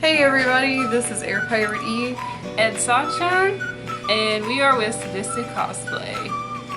Hey everybody, this is Air Pirate E and Sachan, and we are with Sadistic Cosplay.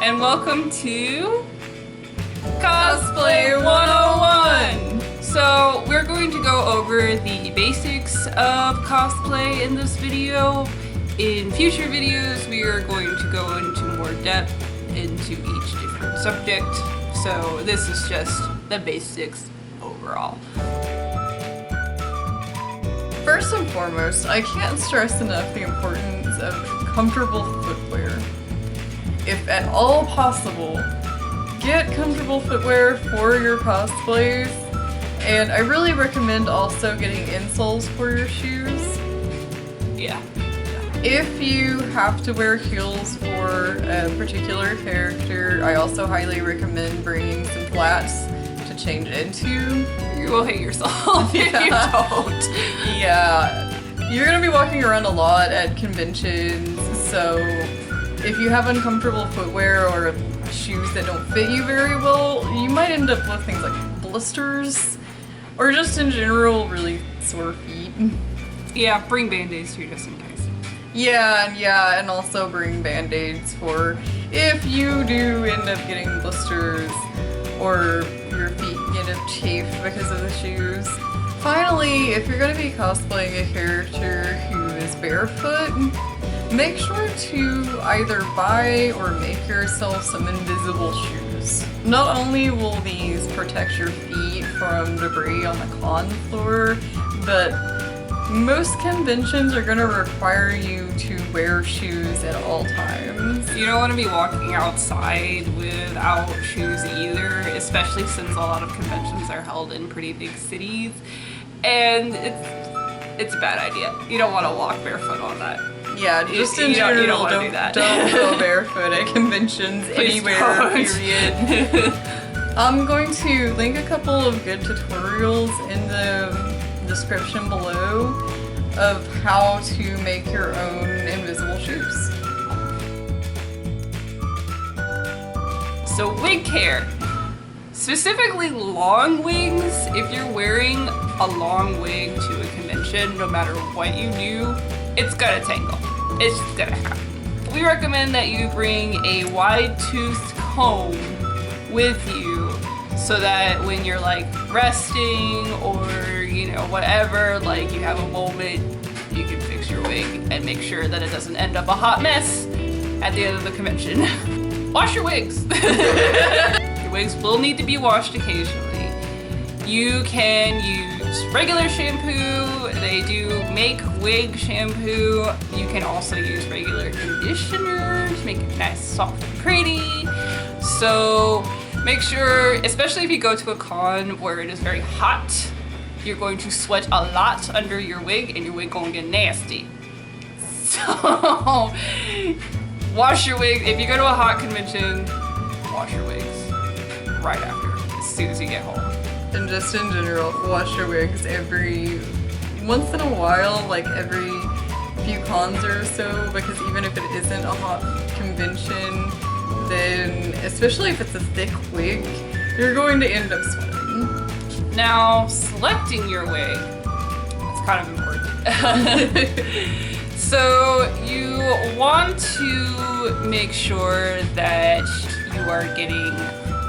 And welcome to Cosplay 101! So we're going to go over the basics of cosplay in this video. In future videos, we are going to go into more depth into each different subject. So this is just the basics overall. First and foremost, I can't stress enough the importance of comfortable footwear. If at all possible, get comfortable footwear for your cosplays, and I really recommend also getting insoles for your shoes. Yeah. If you have to wear heels for a particular character, I also highly recommend bringing some flats to change into. You will hate yourself if you don't. Yeah. You're gonna be walking around a lot at conventions, so if you have uncomfortable footwear or shoes that don't fit you very well, you might end up with things like blisters or just in general really sore feet. Yeah, bring band-aids too just in case. Yeah, and also bring band-aids for if you do end up getting blisters or your feet end up chafed because of the shoes. Finally, if you're going to be cosplaying a character who is barefoot, make sure to either buy or make yourself some invisible shoes. Not only will these protect your feet from debris on the con floor, but most conventions are going to require you to wear shoes at all times. You don't want to be walking outside without shoes either, especially since a lot of conventions are held in pretty big cities, and it's a bad idea. You don't want to walk barefoot on that. Yeah, just in general, you don't want to do that. Don't go barefoot at conventions anywhere, period. I'm going to link a couple of good tutorials in the description below of how to make your own invisible shoes. So wig care, specifically long wigs. If you're wearing a long wig to a convention, no matter what you do, it's gonna tangle. It's just gonna happen. We recommend that you bring a wide-toothed comb with you so that when you're like resting or you know whatever, like you have a moment, you can fix your wig and make sure that it doesn't end up a hot mess at the end of the convention. Wash your wigs. Your wigs will need to be washed occasionally. You can use regular shampoo. They do make wig shampoo. You can also use regular conditioner to make it nice, soft, and pretty. So make sure, especially if you go to a con where it is very hot, you're going to sweat a lot under your wig and your wig gonna get nasty. So wash your wig. If you go to a hot convention, wash your wigs right after, as soon as you get home. And just in general, wash your wigs once in a while, like every few cons or so, because even if it isn't a hot convention, then, especially if it's a thick wig, you're going to end up sweating. Now, selecting your wig, that's kind of important. So you want to make sure that you are getting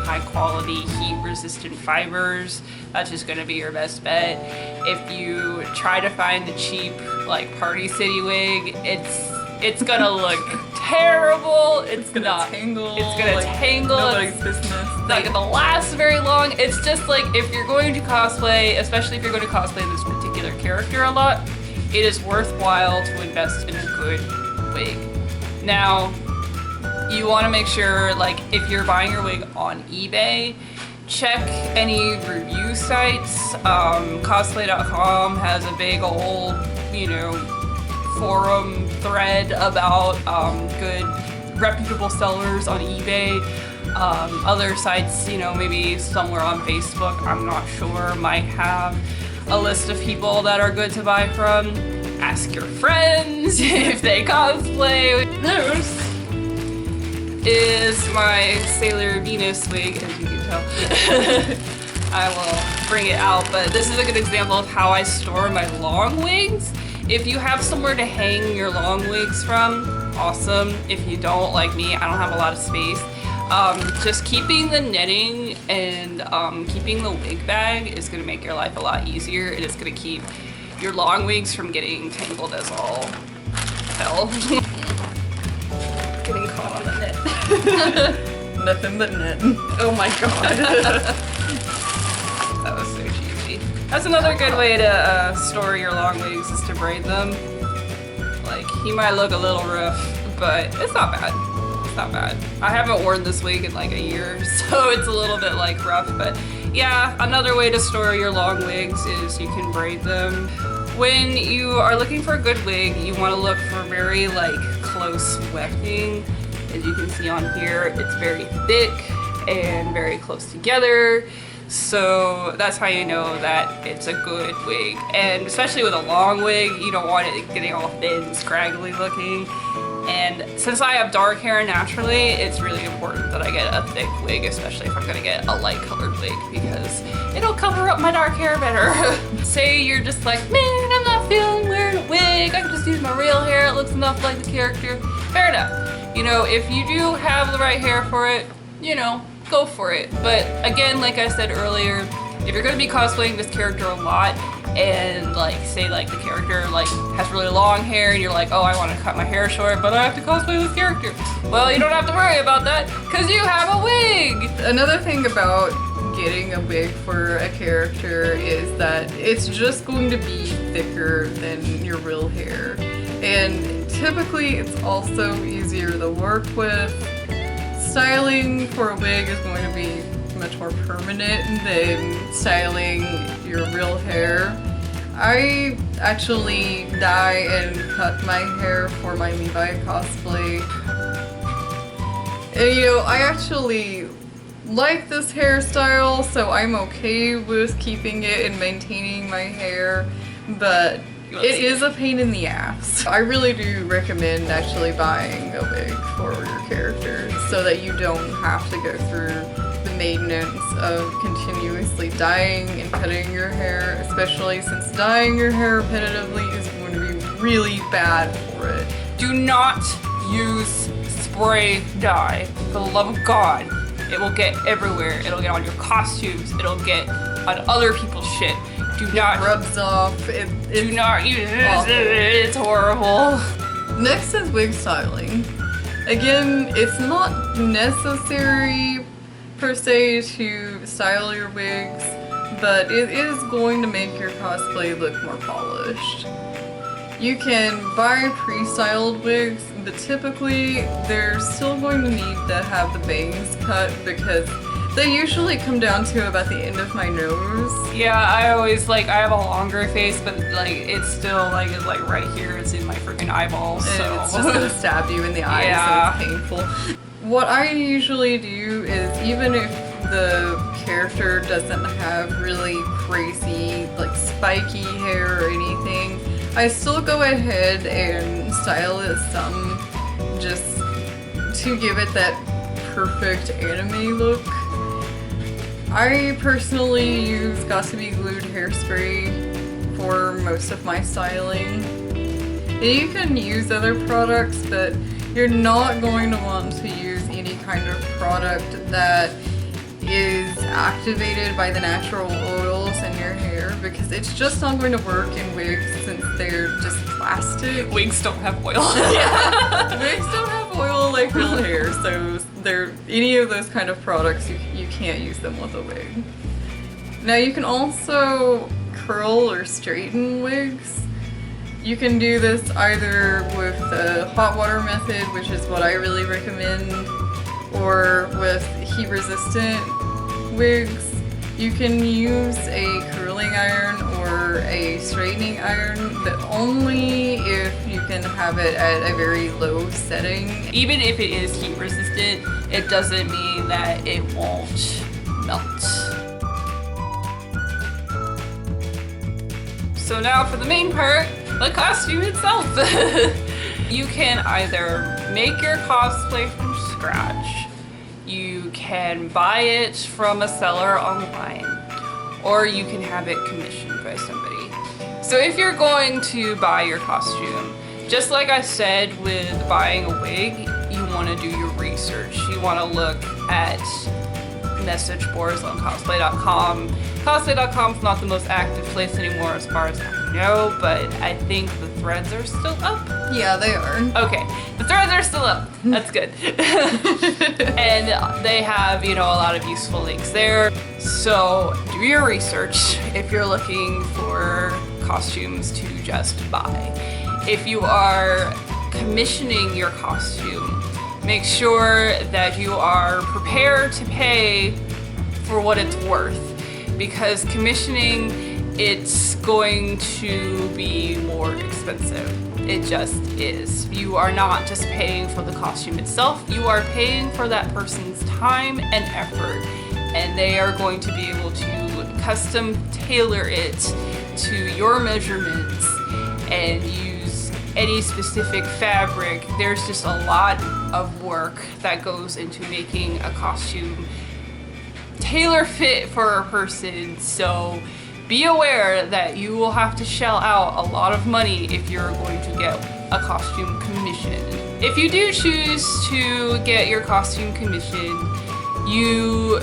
high quality heat resistant fibers. That's just going to be your best bet. If you try to find the cheap like Party City wig, it's gonna look terrible. It's gonna tangle. It's gonna tangle. Nobody's business. Not gonna last very long. It's just like if you're going to cosplay, especially if you're going to cosplay this particular character a lot, it is worthwhile to invest in a good wig. Now, you want to make sure, like, if you're buying your wig on eBay, check any review sites. Cosplay.com has a big old, forum thread about good reputable sellers on eBay. Other sites, maybe somewhere on Facebook, I'm not sure, might have a list of people that are good to buy from. Ask your friends if they cosplay. This is my Sailor Venus wig, as you can tell. I will bring it out, but this is a good example of how I store my long wigs. If you have somewhere to hang your long wigs from, awesome. If you don't, like me, I don't have a lot of space. Just keeping the netting and keeping the wig bag is going to make your life a lot easier. It is going to keep your long wigs from getting tangled as all hell. Getting caught on the net. Nothing but net. Oh my god. That was so cheesy. That's another good way to store your long wigs, is to braid them. Like, he might look a little rough, but it's not bad. It's not bad. I haven't worn this wig in like a year, so it's a little bit like rough, but yeah, another way to store your long wigs is you can braid them. When you are looking for a good wig, you want to look for very like close wefting. As you can see on here, it's very thick and very close together. So that's how you know that it's a good wig. And especially with a long wig, you don't want it getting all thin, scraggly looking. And since I have dark hair naturally, it's really important that I get a thick wig, especially if I'm gonna get a light colored wig, because it'll cover up my dark hair better. Say you're just like, man, I'm not feeling wearing a wig, I can just use my real hair, it looks enough like the character. Fair enough. You know, if you do have the right hair for it, you know, go for it. But again, like I said earlier, if you're gonna be cosplaying this character a lot, and like say like the character like has really long hair and you're like, oh, I want to cut my hair short, but I have to cosplay this character. Well, you don't have to worry about that because you have a wig. Another thing about getting a wig for a character is that it's just going to be thicker than your real hair. And typically it's also easier to work with. Styling for a wig is going to be much more permanent than styling your real hair. I actually dye and cut my hair for my Levi cosplay. And you know, I actually like this hairstyle, so I'm okay with keeping it and maintaining my hair, but it is a pain in the ass. I really do recommend actually buying a wig for your characters so that you don't have to go through the maintenance of continuously dyeing and cutting your hair, especially since dyeing your hair repetitively is going to be really bad for it. Do not use spray dye, for the love of God. It will get everywhere. It'll get on your costumes. It'll get on other people's shit. Do not. It rubs off. Do not use it. It's horrible. Next is wig styling. Again, it's not necessary per se to style your wigs, but it is going to make your cosplay look more polished. You can buy pre-styled wigs, but typically they're still going to need to have the bangs cut because they usually come down to about the end of my nose. Yeah, I always like, I have a longer face, but like it's still like, it's like right here, it's in my freaking eyeballs, And so. it's just gonna stab you in the eye, Yeah. so it's painful. What I usually do is, even if the character doesn't have really crazy, like spiky hair or anything, I still go ahead and style it some just to give it that perfect anime look. I personally use Got2b Glued hairspray for most of my styling. And you can use other products, but you're not going to want to use any kind of product that is activated by the natural oils in your hair, because it's just not going to work in wigs since they're just plastic. Wigs don't have oil. Yeah, wigs don't have oil like real hair, so any of those kind of products, you can't use them with a wig. Now you can also curl or straighten wigs. You can do this either with the hot water method, which is what I really recommend, or with heat resistant wigs. You can use a curling iron or a straightening iron, but only if you can have it at a very low setting. Even if it is heat resistant, it doesn't mean that it won't melt. So now for the main part, the costume itself. You can either make your cosplay from scratch, you can buy it from a seller online, or you can have it commissioned by somebody. So if you're going to buy your costume, just like I said with buying a wig, you want to do your research. You want to look at message boards on cosplay.com. Cosplay.com is not the most active place anymore as far as I know, but I think the threads are still up. Yeah, they are. Okay, the threads are still up. That's good. And they have, you know, a lot of useful links there. So do your research if you're looking for costumes to just buy. If you are commissioning your costume, make sure that you are prepared to pay for what it's worth, because commissioning, it's going to be more expensive. It just is. You are not just paying for the costume itself, you are paying for that person's time and effort, and they are going to be able to custom tailor it to your measurements and use any specific fabric. There's just a lot of work that goes into making a costume tailor fit for a person, so be aware that you will have to shell out a lot of money if you're going to get a costume commissioned. If you do choose to get your costume commissioned, you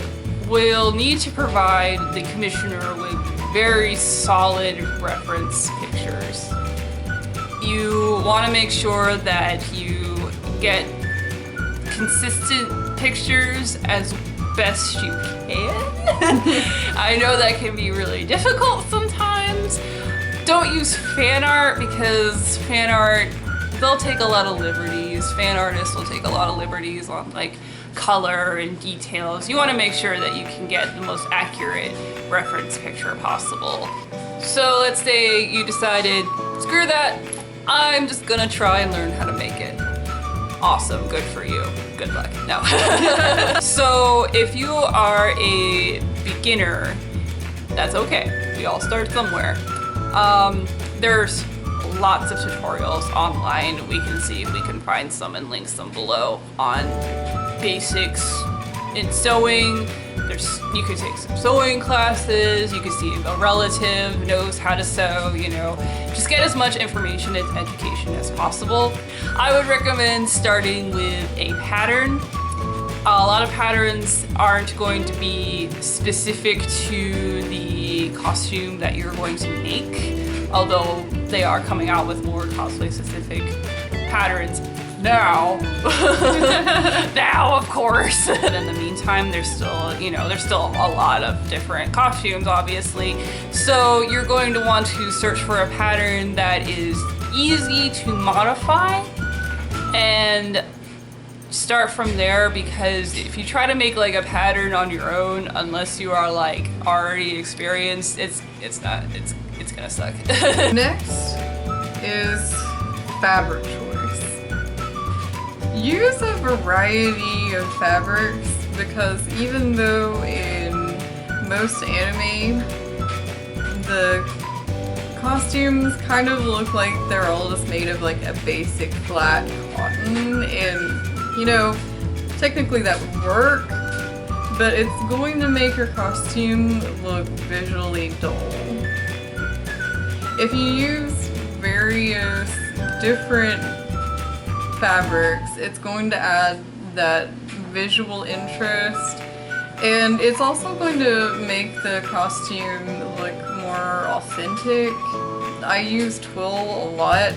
will need to provide the commissioner with very solid reference pictures. You want to make sure that you get consistent pictures as best you can. I know that can be really difficult sometimes. Don't use fan art, because fan art, they'll take a lot of liberties. Fan artists will take a lot of liberties on like color and details. You want to make sure that you can get the most accurate reference picture possible. So let's say you decided, screw that, I'm just gonna try and learn how to make it. Awesome, good for you. Good luck. No. So if you are a beginner, that's okay. We all start somewhere. There's lots of tutorials online. We can see if we can find some and link some below on basics in sewing. You could take some sewing classes. You could see if a relative knows how to sew, you know. Just get as much information and education as possible. I would recommend starting with a pattern. A lot of patterns aren't going to be specific to the costume that you're going to make, although they are coming out with more cosplay specific patterns now. Now, of course. But in the meantime, there's still, you know, there's still a lot of different costumes, obviously. So you're going to want to search for a pattern that is easy to modify and start from there, because if you try to make like a pattern on your own, unless you are like already experienced, it's gonna suck. Next is fabric choice. Use a variety of fabrics, because even though in most anime the costumes kind of look like they're all just made of like a basic flat cotton, and you know, technically that would work, but it's going to make your costume look visually dull. If you use various different fabrics, it's going to add that visual interest, and it's also going to make the costume look more authentic. I use twill a lot,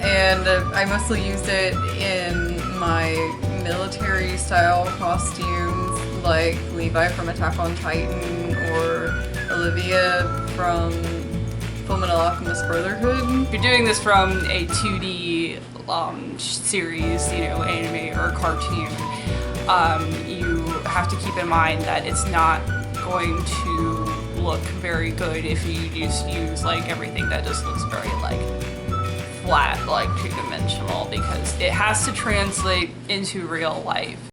and I mostly used it in my military style costumes like Levi from Attack on Titan or Olivia from Fullmetal Alchemist Brotherhood. If you're doing this from a 2D series, you know, anime or cartoon, you have to keep in mind that it's not going to look very good if you just use like everything that just looks very like flat, like two-dimensional, because it has to translate into real life.